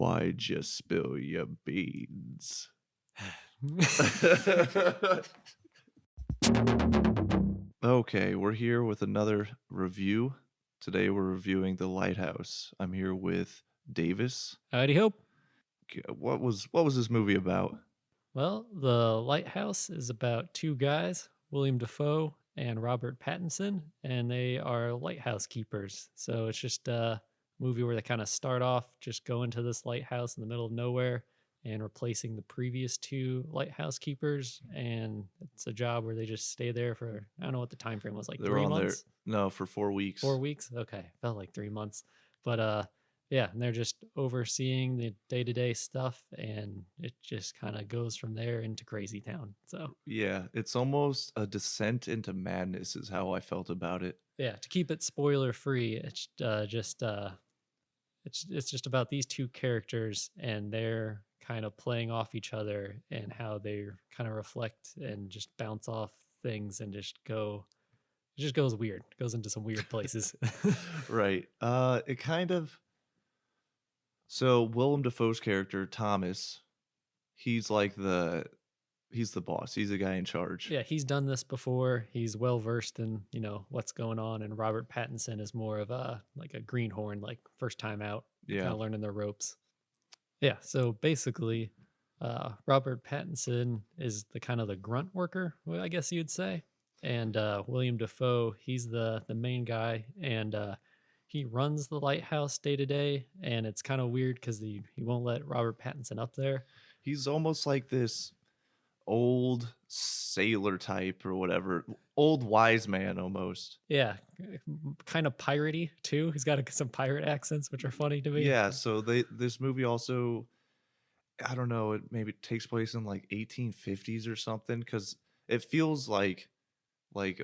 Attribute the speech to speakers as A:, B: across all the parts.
A: Why'd you spill your beans? Okay, we're here with another review. Today we're reviewing The Lighthouse. I'm here with Davis.
B: Howdy hope.
A: What was this movie about?
B: Well, The Lighthouse is about two guys, William Dafoe and Robert Pattinson, and they are lighthouse keepers. So it's just a movie where they kind of start off just going to this lighthouse in the middle of nowhere and replacing the previous two lighthouse keepers. And it's a job where they just stay there for, I don't know what the time frame was, like
A: They were
B: three
A: on there,
B: months,
A: no, for 4 weeks.
B: 4 weeks. Okay, felt like 3 months, but yeah, and they're just overseeing the day-to-day stuff, and it just kind of goes from there into crazy town. So
A: Yeah, it's almost a descent into madness is how I felt about it.
B: yeah, to keep it spoiler free, it's just about these two characters, and they're kind of playing off each other and how they kind of reflect and just bounce off things and just go. It just goes weird. It goes into some weird places.
A: Right. It kind of so Willem Dafoe's character, Thomas, he's like he's the boss. He's the guy in charge.
B: Yeah, he's done this before. He's well versed in, what's going on. And Robert Pattinson is more of a like a greenhorn, like first time out, kind
A: Yeah.
B: of learning the ropes. Yeah, so basically, Robert Pattinson is the kind of the grunt worker, I guess you'd say. And William Dafoe, he's the main guy, and he runs the lighthouse day to day. And it's kind of weird because he won't let Robert Pattinson up there.
A: He's almost like this old sailor type or whatever, old wise man almost.
B: Yeah, kind of piratey too. He's got some pirate accents, which are funny to me.
A: Yeah, so this movie also, I don't know, it maybe takes place in like 1850s or something cuz it feels like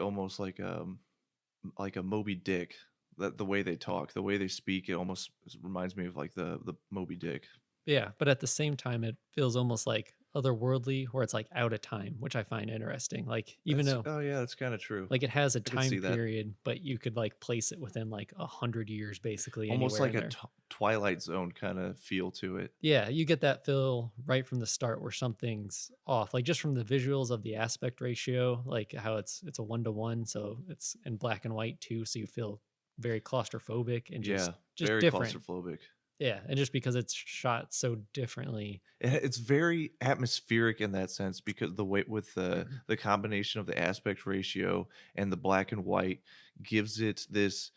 A: almost like a Moby Dick. That the way they talk, the way they speak, it almost reminds me of like the Moby Dick.
B: Yeah, but at the same time, it feels almost like otherworldly, where it's like out of time, which I find interesting. Like even
A: That's
B: though
A: oh yeah, that's kind of true.
B: like it has a
A: I can
B: time
A: see that.
B: period, but you could like place it within like 100 years, basically
A: Almost
B: anywhere
A: like
B: in
A: a
B: there.
A: Twilight Zone kind of feel to it.
B: Yeah, you get that feel right from the start where something's off, like just from the visuals of the aspect ratio, like how it's a 1-to-1, so it's in black and white too, so you feel very claustrophobic and
A: Yeah,
B: just
A: very
B: different.
A: claustrophobic.
B: Yeah, and just because it's shot so differently.
A: It's very atmospheric in that sense because the way with the combination of the aspect ratio and the black and white gives it this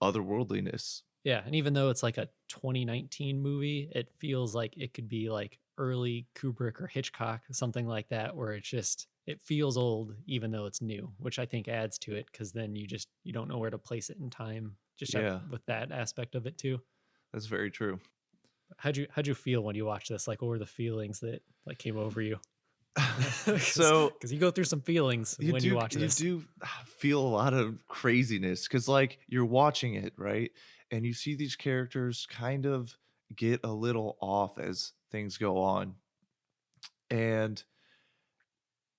A: otherworldliness.
B: Yeah, and even though it's like a 2019 movie, it feels like it could be like early Kubrick or Hitchcock, something like that, where it feels old even though it's new, which I think adds to it because then you don't know where to place it in time,
A: Yeah,
B: with that aspect of it too.
A: that's very true.
B: How'd you feel when you watched this? Like, what were the feelings that like came over you?
A: So
B: Because you go through some feelings when you watch
A: you
B: this.
A: do feel a lot of craziness because like you're watching it, right, and you see these characters kind of get a little off as things go on, and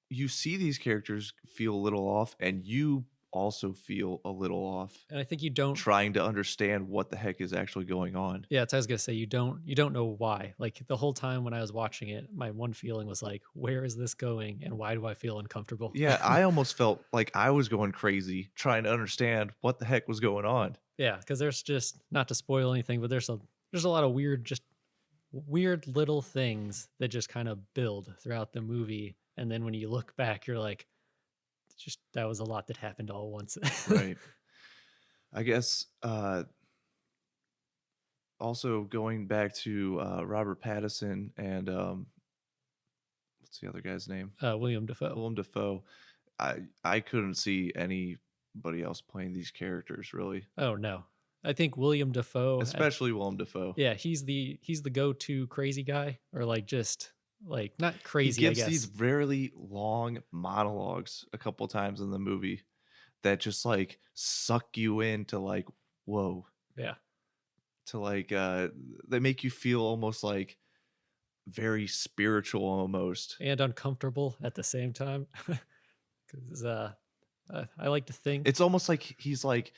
A: you see these characters feel a little off, and you also feel a little off
B: And I think you don't.
A: trying to understand what the heck is actually going on.
B: Yeah, it's I was gonna say you don't know why. Like the whole time when I was watching it, my one feeling was like, where is this going and why do I feel uncomfortable?
A: Yeah, I almost felt like I was going crazy trying to understand what the heck was going on.
B: Yeah, because there's just not to spoil anything, but there's a lot of weird little things that just kind of build throughout the movie. And then when you look back, you're like, just that was a lot that happened all at once.
A: Right. I guess also going back to Robert Pattinson and what's the other guy's name?
B: William Defoe.
A: Willem Dafoe. I couldn't see anybody else playing these characters really,
B: Oh no. I think William Defoe
A: especially Willem Dafoe.
B: yeah, he's the go-to crazy guy, or like just like not
A: He
B: crazy, I
A: gives these
B: guess.
A: really long monologues a couple times in the movie that just like suck you into like whoa,
B: Yeah.
A: to like they make you feel almost like very spiritual almost.
B: And uncomfortable at the same time. Because I like to think,
A: It's almost like he's like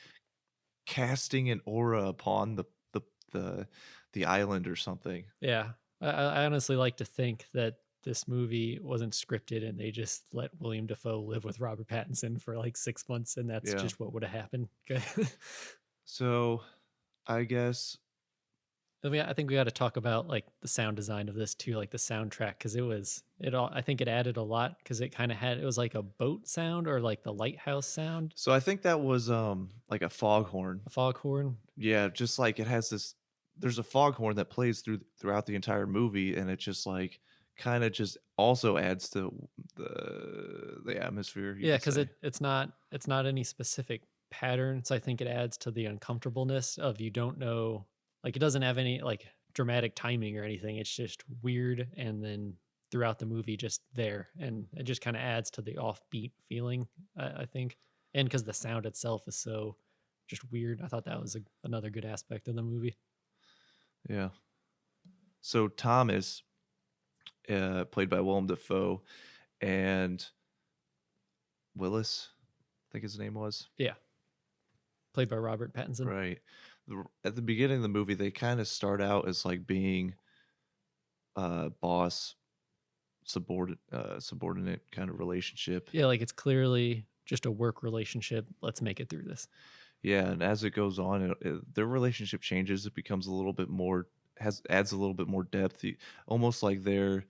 A: casting an aura upon the the island or something.
B: Yeah. I honestly like to think that this movie wasn't scripted and they just let William Dafoe live with Robert Pattinson for like 6 months, and that's
A: Yeah.
B: just what would have happened.
A: So I guess
B: I think we got to talk about like the sound design of this too, like the soundtrack, because it all. I think it added a lot because it kind of had it was like a boat sound or like the lighthouse sound,
A: I think that was like a foghorn.
B: a foghorn.
A: Yeah, just like it has this there's a foghorn that plays throughout the entire movie, and it just like kind of just also adds to the atmosphere, you
B: Yeah,
A: could
B: because
A: say.
B: it's not any specific pattern, so I think it adds to the uncomfortableness of you don't know, like it doesn't have any like dramatic timing or anything. It's just weird, and then throughout the movie, just there, and it just kind of adds to the offbeat feeling. I think, and because the sound itself is so just weird, I thought that was another good aspect of the movie.
A: Yeah. So Thomas, played by Willem Dafoe, and Willis, I think his name was.
B: Yeah, played by Robert Pattinson.
A: Right. At the beginning of the movie, they kind of start out as like being boss subordinate kind of relationship.
B: Yeah, like it's clearly just a work relationship. Let's make it through this.
A: Yeah, and as it goes on, their relationship changes. It becomes a little bit more has adds a little bit more depth, almost like their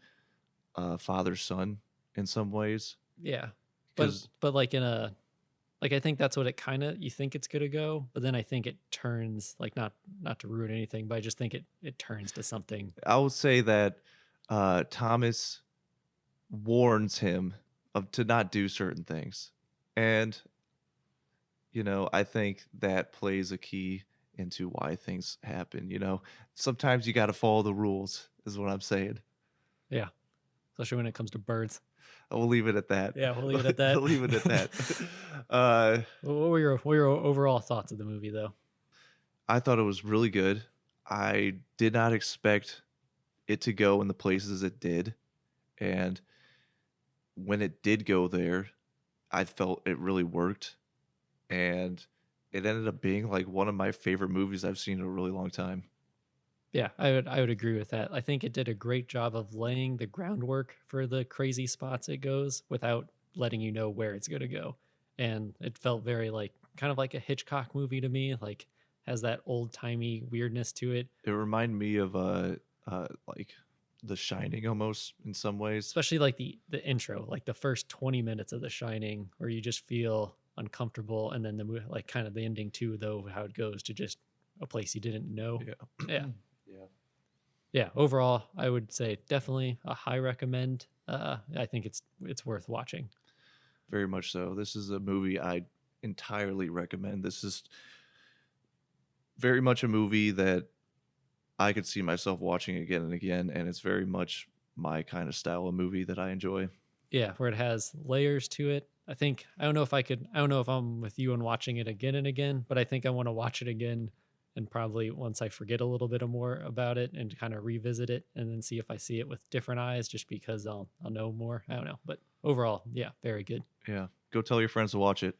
A: father son in some ways.
B: Yeah.
A: Because
B: But like in a like I think that's what it kind of you think it's going to go, but then I think it turns like not to ruin anything, but I just think it turns to something.
A: I would say that Thomas warns him of to not do certain things, and I think that plays a key into why things happen. Sometimes you got to follow the rules, is what I'm saying.
B: Yeah. Especially when it comes to birds.
A: I will leave it at that.
B: Yeah, we'll leave it at that.
A: I'll leave it at that. uh,
B: What were your overall thoughts of the movie though?
A: I thought it was really good. I did not expect it to go in the places it did, and when it did go there, I felt it really worked, and it ended up being like one of my favorite movies I've seen in a really long time.
B: Yeah, I would agree with that. I think it did a great job of laying the groundwork for the crazy spots it goes without letting you know where it's going to go. And it felt very like kind of like a Hitchcock movie to me, like has that old-timey weirdness to it,
A: It reminded me of like The Shining almost in some ways.
B: especially like the intro, like the first 20 minutes of The Shining where you just feel uncomfortable, and then the like kind of the ending too, though, how it goes to just a place you didn't know.
A: Yeah.
B: Yeah.
A: Yeah.
B: Yeah, overall, I would say definitely a high recommend. I think it's worth watching.
A: Very much so. This is a movie I entirely recommend. This is very much a movie that I could see myself watching again and again, and it's very much my kind of style of movie that I enjoy.
B: Yeah, where it has layers to it. I don't know if I could. I don't know if I'm with you on watching it again and again, but I think I want to watch it again, and probably once I forget a little bit more about it and kind of revisit it, and then see if I see it with different eyes, just because I'll know more. I don't know, but overall, yeah, very good.
A: Yeah. Go tell your friends to watch it.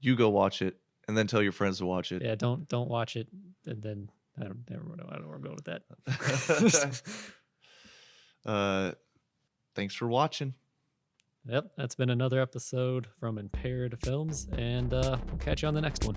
A: You go watch it, and then tell your friends to watch it.
B: Yeah, don't watch it, and then I don't never know. I don't want to go with that.
A: uh, thanks for watching.
B: Yep, that's been another episode from Impaired Films, and we'll catch you on the next one.